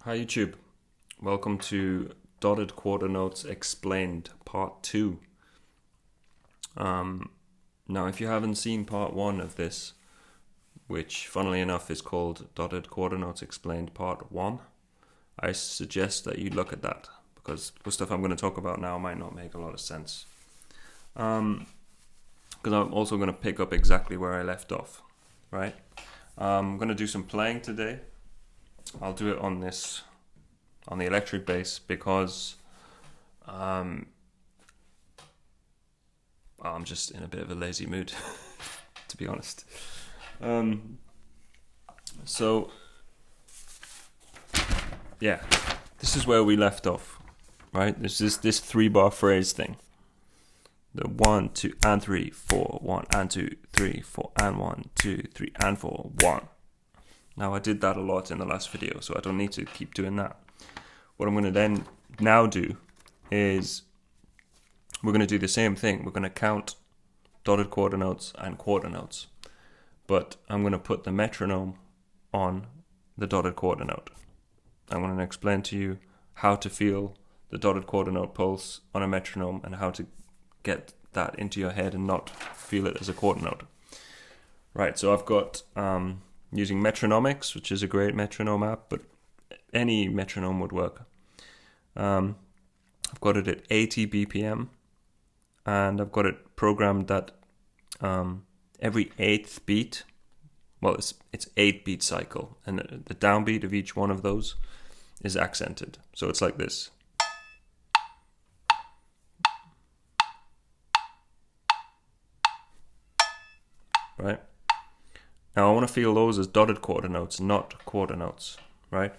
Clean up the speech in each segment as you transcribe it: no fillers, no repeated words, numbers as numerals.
Hi YouTube, welcome to Dotted Quarter Notes Explained Part 2. Now if you haven't seen Part 1 of this, which funnily enough is called Dotted Quarter Notes Explained Part 1, I suggest that you look at that, because the stuff I'm going to talk about now might not make a lot of sense. Because I'm also going to pick up exactly where I left off, right? I'm going to do some playing today. I'll do it on the electric bass because I'm just in a bit of a lazy mood, to be honest. So yeah, this is where we left off, right? This is this 3-bar phrase thing. The 1, 2, and 3, 4, 1, and 2, 3, 4, and 1, 2, 3, and 4, 1. Now I did that a lot in the last video, so I don't need to keep doing that. What I'm going to then now do is we're going to do the same thing. We're going to count dotted quarter notes and quarter notes, but I'm going to put the metronome on the dotted quarter note. I'm going to explain to you how to feel the dotted quarter note pulse on a metronome and how to get that into your head and not feel it as a quarter note. Right, so I've got using Metronomics, which is a great metronome app, but any metronome would work. I've got it at 80 BPM, and I've got it programmed that every 8th beat, well, it's 8-beat cycle, and the downbeat of each one of those is accented. So it's like this. Right? Now I want to feel those as dotted quarter notes, not quarter notes, right?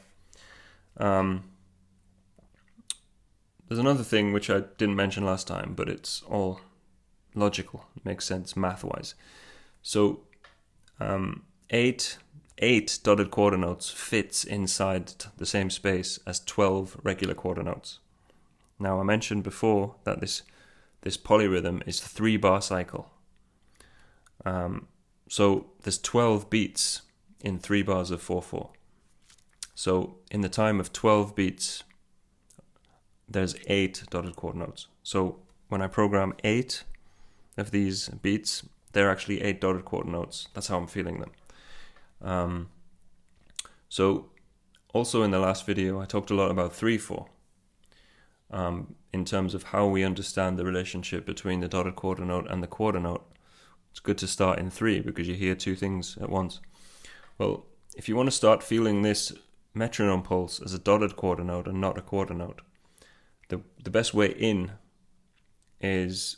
There's another thing which I didn't mention last time, but it's all logical. It makes sense math-wise. So 8 dotted quarter notes fits inside the same space as 12 regular quarter notes. Now I mentioned before that this polyrhythm is a 3-bar cycle. So there's 12 beats in 3 bars of 4/4. So in the time of 12 beats, there's 8 dotted quarter notes. So when I program 8 of these beats, they're actually 8 dotted quarter notes. That's how I'm feeling them. So also in the last video, I talked a lot about 3/4 in terms of how we understand the relationship between the dotted quarter note and the quarter note. It's good to start in 3 because you hear 2 things at once. Well, if you want to start feeling this metronome pulse as a dotted quarter note and not a quarter note, the best way in is,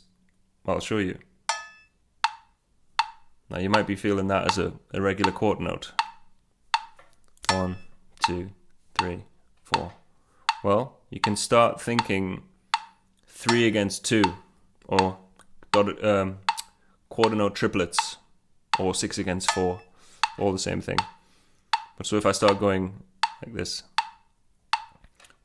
well, I'll show you. Now you might be feeling that as a regular quarter note. 1, 2, 3, 4. Well, you can start thinking 3 against 2 or dotted quarter note triplets, or 6 against 4, all the same thing. But so if I start going like this,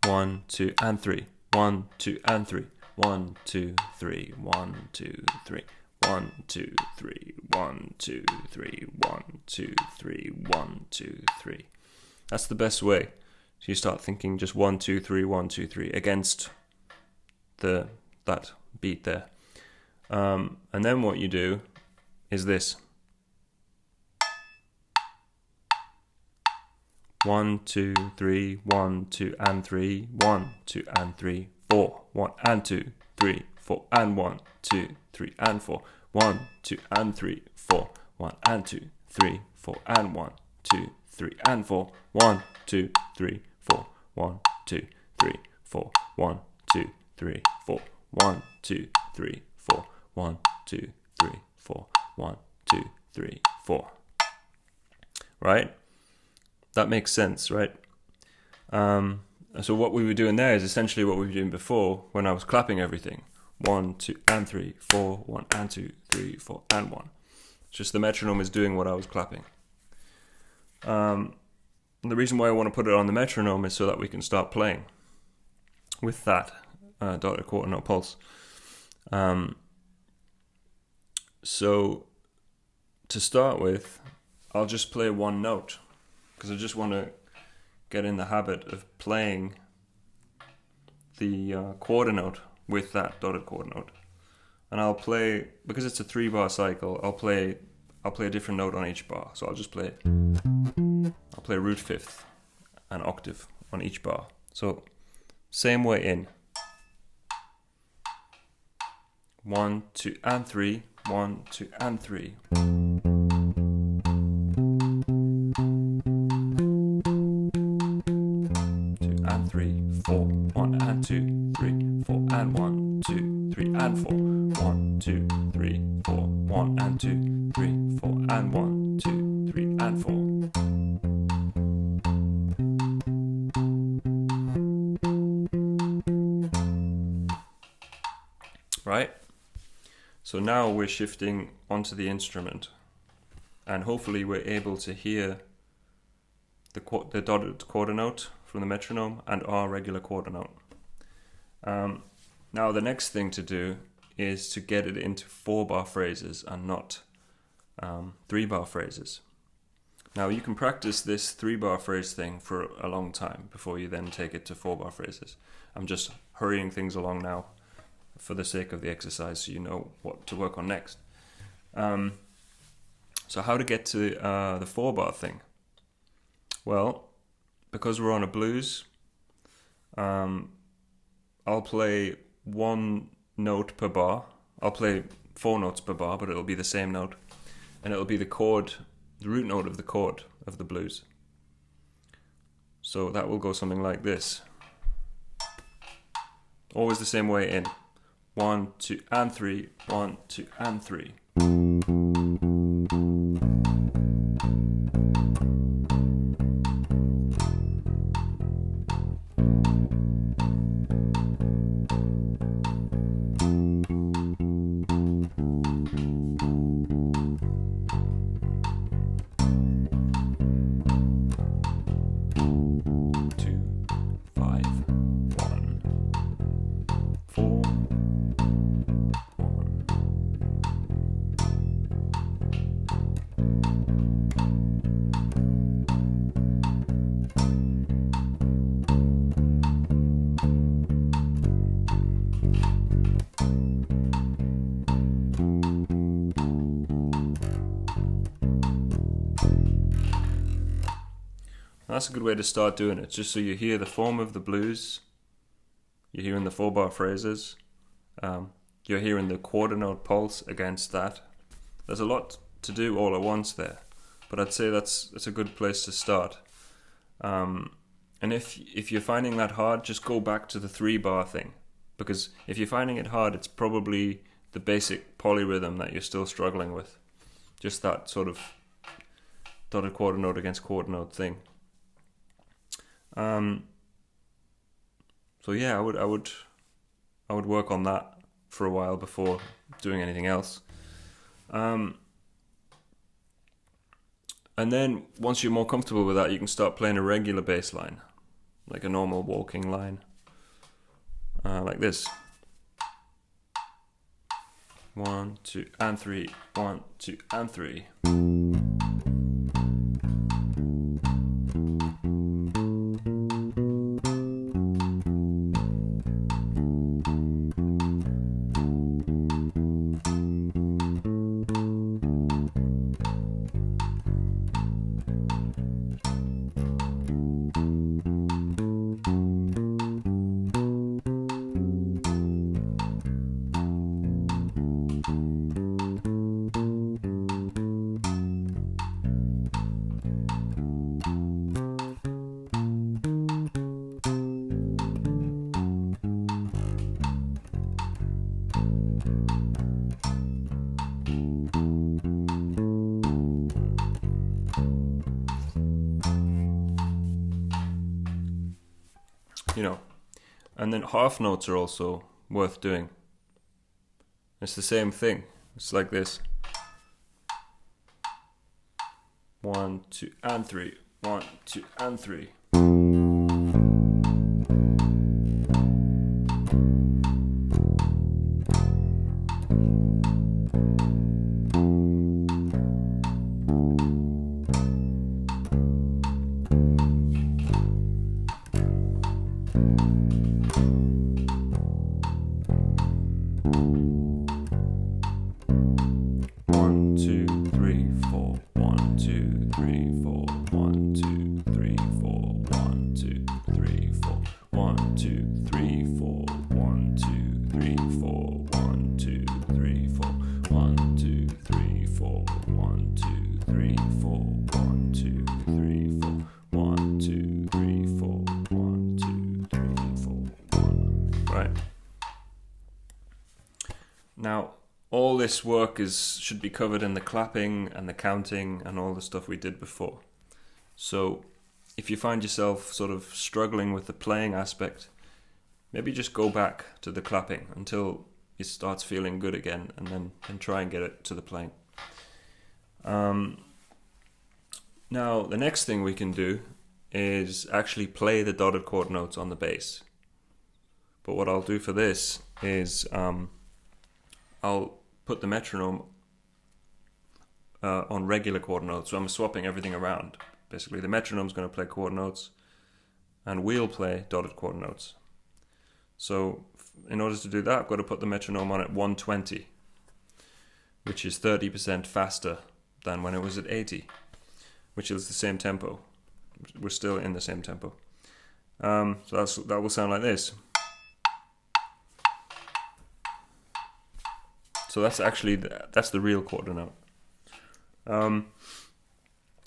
1, 2, and 3, 1, 2, and 3, 1, 2, 3, 1, 2, 3, 1, 2, 3, 1, 2, 3, 1, 2, 3, 1, 2, 3. That's the best way. So you start thinking just 1, 2, 3, 1, 2, 3 against that beat there. And then what you do is this. 1, 2, 3, 1, 2, and 3, 1, 2, and 3, 4, 1, and 2, 3, 4, and 1, 2, 3, and 4, 1, 2, and 3, 4, 1, and 2, 3, 4, and 1, 2, 3, and 4, 1, 2, 3, 4, 1, 2, 3, 4, 1, 2, 3, 4, 1, 2, 3, 4, 1, 2, 3, 4, 1, 2, 3, 4. Right? That makes sense, right? So what we were doing there is essentially what we were doing before when I was clapping everything. 1, 2, and 3, 4, 1, and 2, 3, 4, and 1. It's just the metronome is doing what I was clapping. And the reason why I want to put it on the metronome is so that we can start playing with that dotted quarter note pulse. So to start with, I'll just play one note because I just want to get in the habit of playing the quarter note with that dotted quarter note. And I'll play, because it's a 3-bar cycle, I'll play a different note on each bar. So I'll play root fifth, an octave on each bar. So same way in. 1, 2, and 3. 1, 2, and 3. 2 and 3, 4. 1 and 2, 3, 4 and 1, 2, 3 and 4. 1, 2, 3, 4. 1 and 2, 3, 4 and 1, 2, 3 and 4. Right? So now we're shifting onto the instrument, and hopefully we're able to hear the dotted quarter note from the metronome and our regular quarter note. Now the next thing to do is to get it into 4-bar phrases and not 3-bar phrases. Now you can practice this 3-bar phrase thing for a long time before you then take it to 4-bar phrases. I'm just hurrying things along now for the sake of the exercise, so you know what to work on next. So how to get to the 4-bar thing? Well, because we're on a blues, I'll play 1 note per bar. I'll play 4 notes per bar, but it'll be the same note, and it'll be the root note of the chord of the blues. So that will go something like this. Always the same way in. 1, 2, and 3. 1, 2, and 3. That's a good way to start doing it, just so you hear the form of the blues, you're hearing the 4-bar phrases, you're hearing the quarter note pulse against that. There's a lot to do all at once there, but I'd say that's a good place to start. And if you're finding that hard, just go back to the 3-bar thing, because if you're finding it hard, it's probably the basic polyrhythm that you're still struggling with, just that sort of dotted quarter note against quarter note thing. So yeah, I would work on that for a while before doing anything else. And then once you're more comfortable with that, you can start playing a regular bass line, like a normal walking line, like this. 1, 2, and 3. 1, 2, and 3. And then half notes are also worth doing. It's the same thing. It's like this. 1, 2, and 3. 1, 2, and 3. 1, 2, 3, 4. 1, 2, 3, 4. 1, 2, 3, 4. 1, 2, 3, 4. 1, 2, 3, 4. 1, 2, 3, 4. 1, 2, 3, 4. 1, 2, 3, 4. 1, 2, 3, 4. 1, 2, 3, 4. 1, 2, 3, 4. 1, 2, 3, 4. 1. Right. Now, all this work should be covered in the clapping and the counting and all the stuff we did before. So if you find yourself sort of struggling with the playing aspect, maybe just go back to the clapping until it starts feeling good again, and then try and get it to the playing. Now, the next thing we can do is actually play the dotted chord notes on the bass. But what I'll do for this is I'll put the metronome on regular chord notes. So I'm swapping everything around. Basically, the metronome's going to play chord notes, and we'll play dotted chord notes. So in order to do that, I've got to put the metronome on at 120, which is 30% faster than when it was at 80, which is the same tempo. We're still in the same tempo. So that will sound like this. So that's actually that's the real quarter note.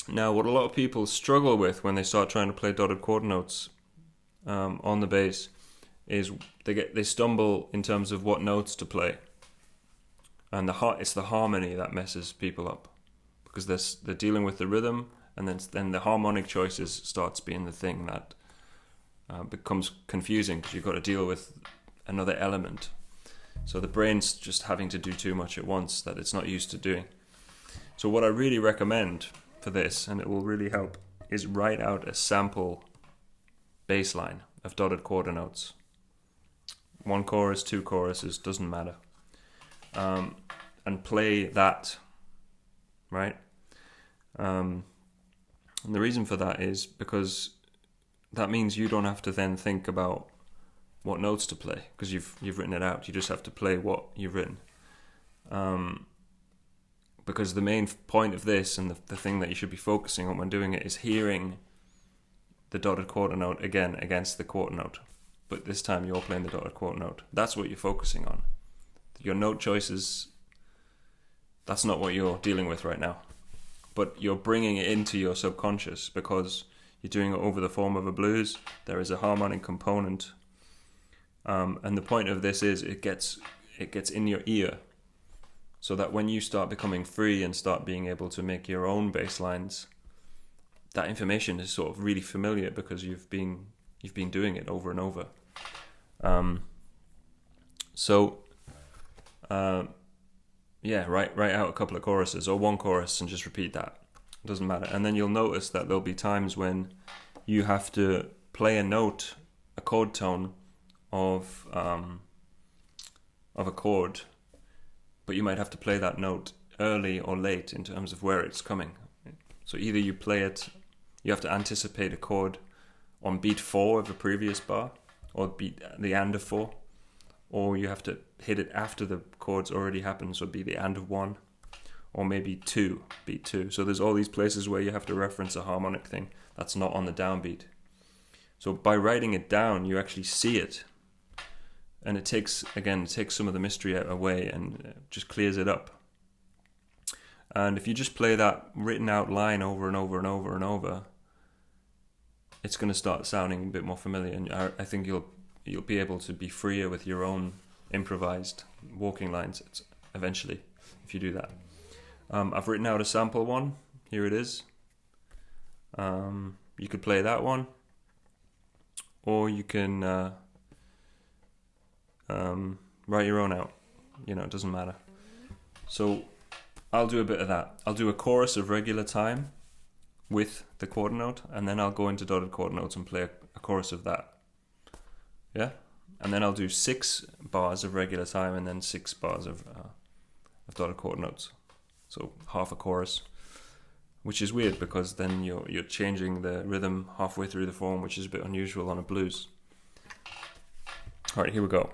Now, what a lot of people struggle with when they start trying to play dotted chord notes on the bass is they stumble in terms of what notes to play, and it's the harmony that messes people up, because they're dealing with the rhythm, and then the harmonic choices starts being the thing that becomes confusing, because you've got to deal with another element. So the brain's just having to do too much at once that it's not used to doing. So what I really recommend for this, and it will really help, is write out a sample bass line of dotted quarter notes. 1 chorus, 2 choruses, doesn't matter. And play that, right? And the reason for that is because that means you don't have to then think about what notes to play, because you've written it out. You just have to play what you've written. Because the main point of this, and the thing that you should be focusing on when doing it, is hearing the dotted quarter note again against the quarter note. But this time you're playing the dotted quarter note. That's what you're focusing on. Your note choices, that's not what you're dealing with right now. But you're bringing it into your subconscious because you're doing it over the form of a blues. There is a harmonic component. And the point of this is it gets in your ear, so that when you start becoming free and start being able to make your own bass lines, that information is sort of really familiar because you've been doing it over and over. Write out a couple of choruses or 1 chorus and just repeat that. It doesn't matter. And then you'll notice that there'll be times when you have to play a note, a chord tone of a chord, but you might have to play that note early or late in terms of where it's coming. So either you play it, you have to anticipate a chord on beat 4 of a previous bar, or beat the and of 4, or you have to hit it after the chord's already happened, so it'd be the and of 1, or maybe 2, beat 2. So there's all these places where you have to reference a harmonic thing that's not on the downbeat. So by writing it down, you actually see it, and it takes some of the mystery away and just clears it up. And if you just play that written out line over and over and over and over, it's going to start sounding a bit more familiar, and I think you'll be able to be freer with your own improvised walking lines eventually if you do that. I've written out a sample one. Here it is. You could play that one, or you can write your own out. It doesn't matter. So I'll do a bit of that. I'll do a chorus of regular time with the quarter note, and then I'll go into dotted quarter notes and play a chorus of that. Yeah? And then I'll do 6 bars of regular time and then 6 bars of dotted quarter notes. So half a chorus, which is weird because then you're changing the rhythm halfway through the form, which is a bit unusual on a blues. All right, here we go.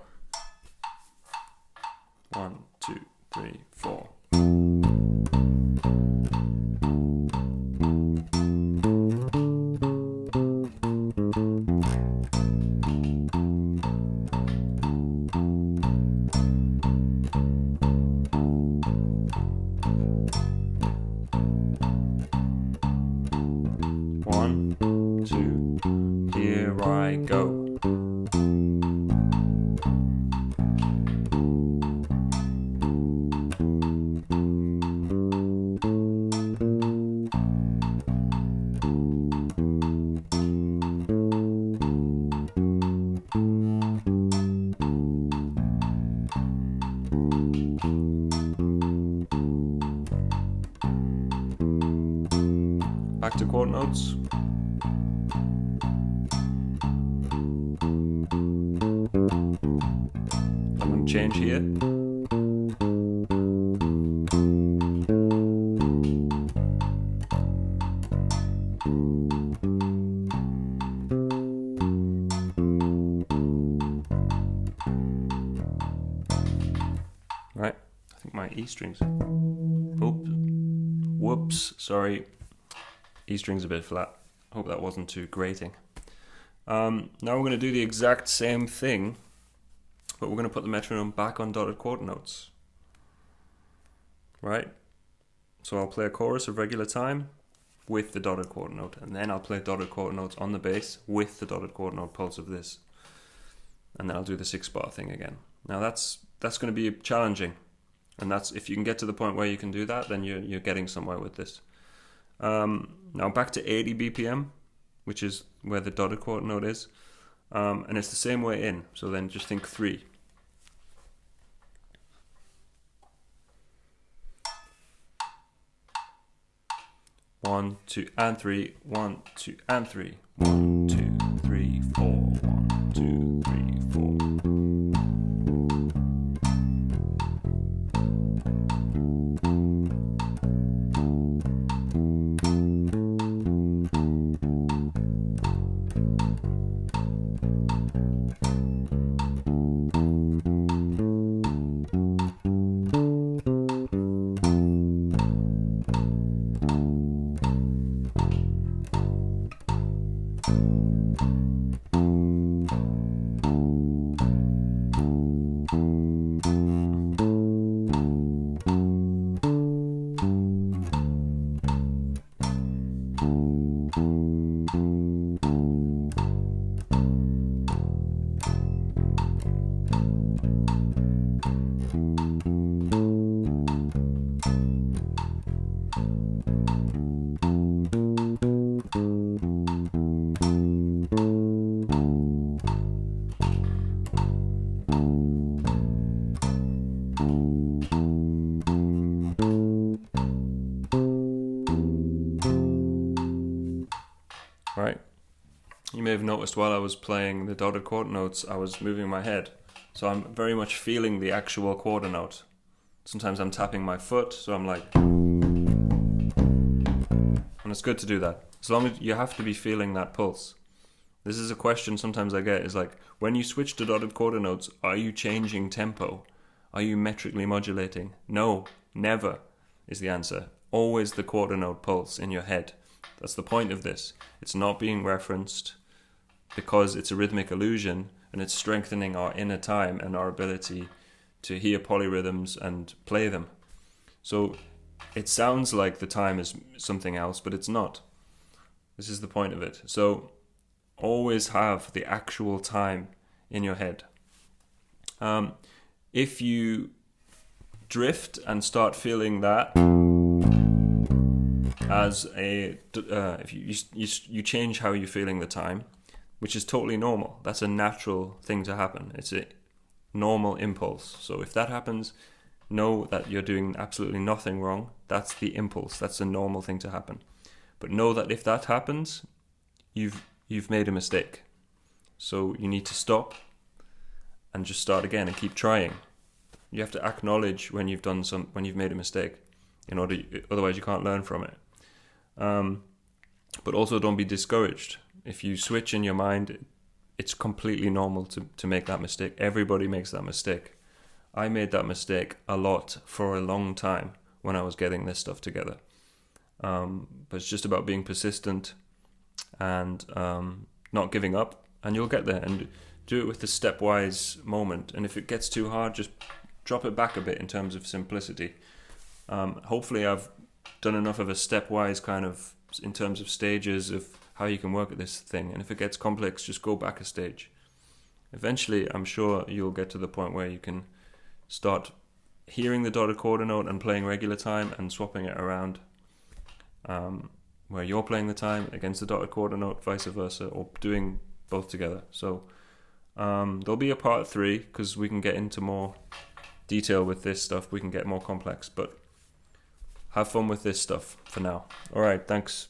1, 2, 3, 4. One, two, here I go. Back to chord notes. I'm going to change here. Right, I think my E strings. Whoops, sorry. E string's a bit flat. Hope that wasn't too grating. Now we're going to do the exact same thing, but we're going to put the metronome back on dotted quarter notes. Right? So I'll play a chorus of regular time with the dotted quarter note, and then I'll play dotted quarter notes on the bass with the dotted quarter note pulse of this. And then I'll do the 6-bar thing again. Now that's going to be challenging, and that's, if you can get to the point where you can do that, then you're getting somewhere with this. Now back to 80 BPM, which is where the dotted quarter note is, and it's the same way in, so then just think 3. One, 2, and 3. 1, 2, and 3. 1, 2, 3, 4. 1, 2, 3, 4. Right, you may have noticed while I was playing the dotted quarter notes, I was moving my head. So I'm very much feeling the actual quarter note. Sometimes I'm tapping my foot, so I'm like... And it's good to do that. As long as you have to be feeling that pulse. This is a question sometimes I get, is like, when you switch to dotted quarter notes, are you changing tempo? Are you metrically modulating? No, never is the answer. Always the quarter note pulse in your head. That's the point of this. It's not being referenced because it's a rhythmic illusion, and it's strengthening our inner time and our ability to hear polyrhythms and play them. So it sounds like the time is something else, but it's not. This is the point of it. So always have the actual time in your head. If you drift and start feeling that as a if you change how you're feeling the time, which is totally normal. That's a natural thing to happen. It's a normal impulse. So if that happens, know that you're doing absolutely nothing wrong. That's the impulse. That's a normal thing to happen. But know that if that happens, you've made a mistake. So you need to stop and just start again and keep trying. You have to acknowledge when you've made a mistake, otherwise you can't learn from it. But also don't be discouraged. If you switch in your mind, it's completely normal to make that mistake. Everybody makes that mistake. I made that mistake a lot for a long time when I was getting this stuff together. But it's just about being persistent and not giving up, and you'll get there. And do it with the stepwise moment. And if it gets too hard, just drop it back a bit in terms of simplicity. Hopefully I've done enough of a stepwise kind of in terms of stages of how you can work at this thing. And if it gets complex, just go back a stage. Eventually, I'm sure you'll get to the point where you can start hearing the dotted quarter note and playing regular time and swapping it around, where you're playing the time against the dotted quarter note, vice versa, or doing both together. So there'll be a part 3 because we can get into more detail with this stuff. We can get more complex, but have fun with this stuff for now. All right, thanks.